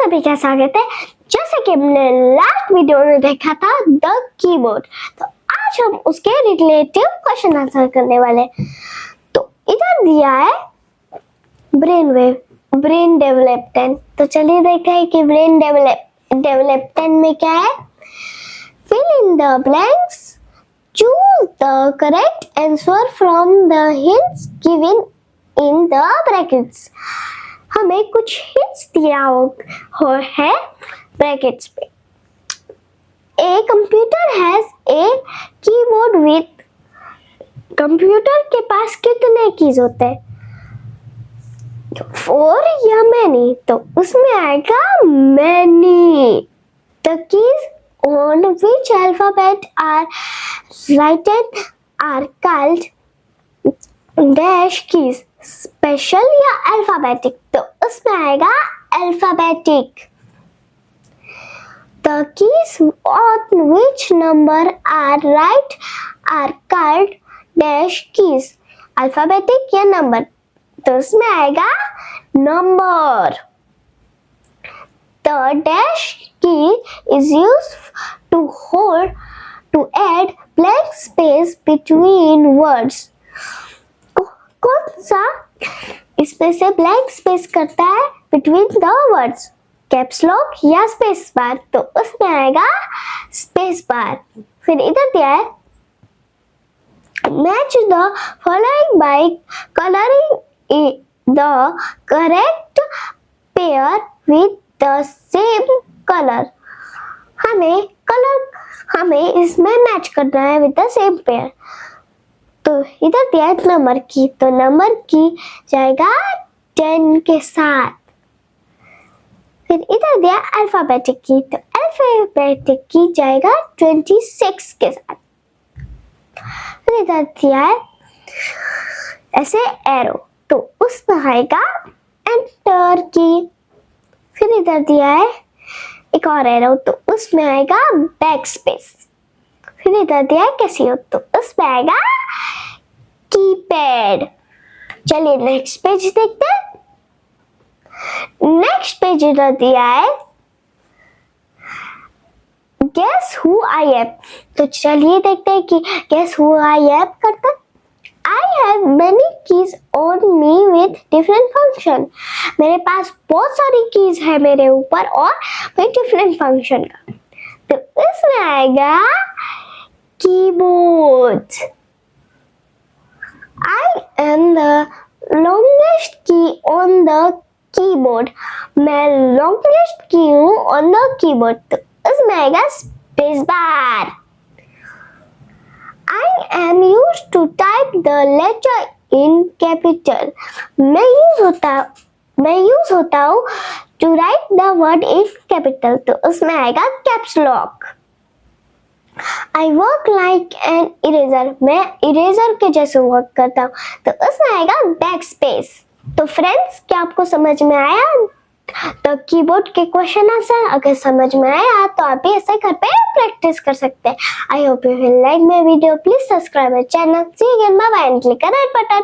सभी का स्वागत है। जैसे कि हमने लास्ट वीडियो में देखा था द कीबोर्ड, तो आज हम उसके रिलेटिव क्वेश्चन आंसर करने वाले। तो इधर दिया है ब्रेन डेवलपमेंट। तो चलिए देखते हैं कि ब्रेन डेवलपमेंट में क्या है। Fill in the blanks, choose the correct answer from the hints given in the brackets. हमें कुछ हिंट्स दिया है ब्रैकेट्स पे। A computer has a keyboard with. Computer के पास कितने कीज होते हैं? 4 या मैनी? तो उसमें आएगा many. The keys on which alphabet are writed are called dash keys. Special या अल्फाबेटिक? तो उसमें आएगा alphabetic. The keys on which number are write are called dash keys. Alphabetic या नंबर? तो उसमें आएगा number. The dash key is used to add blank space between words। कौन सा इसमें से ब्लैंक स्पेस करता है between the words? Caps lock या स्पेस बार? तो उसमें आएगा स्पेस बार। फिर इधर दिया है match the following bye colouring the correct pair with the same colour. हमें इसमें मैच करना है विद द सेम पेयर। तो इधर दिया है नंबर की, तो नंबर की जाएगा 10 के साथ। फिर इधर दिया अल्फाबेटिक की, तो अल्फाबेटिक की जाएगा 26 के साथ। फिर इधर दिया है ऐसे एरो, तो उसमें आएगा एंटर की। फिर इधर दिया है एक और एरो, तो उसमें आएगा बैक स्पेस। फिर इधर दिया है कैसियो, तो उसमें आएगा कीपैड। चलिए नेक्स्ट पेज देखते हैं। नेक्स्ट पेज इधर दिया है गेस हु आई एम। तो चलिए देखते हैं कि गेस हु आई एम करता। I have many keys on me with different function. मेरे पास बहुत सारी कीज है मेरे ऊपर और विद डिफरेंट फंक्शन का। तो इसमें आएगा keyboard. I am the longest key on the keyboard। मैं longest key हूँ on the keyboard, तो इसमें आएगा space bar। I am used to type the letter in capital। मैं यूज होता हूँ to write the word in capital, तो उसमें आएगा caps lock। I work like an eraser। मैं इरेजर के जैसे वर्क करता हूँ, तो उसमें आएगा बैक स्पेस। तो फ्रेंड्स, क्या आपको समझ में आया तो कीबोर्ड के क्वेश्चन आंसर? अगर समझ में आया तो आप भी ऐसे घर पे प्रैक्टिस कर सकते हैं। I hope you will like my video. Please subscribe my channel. See you again, bye bye, and click the red button.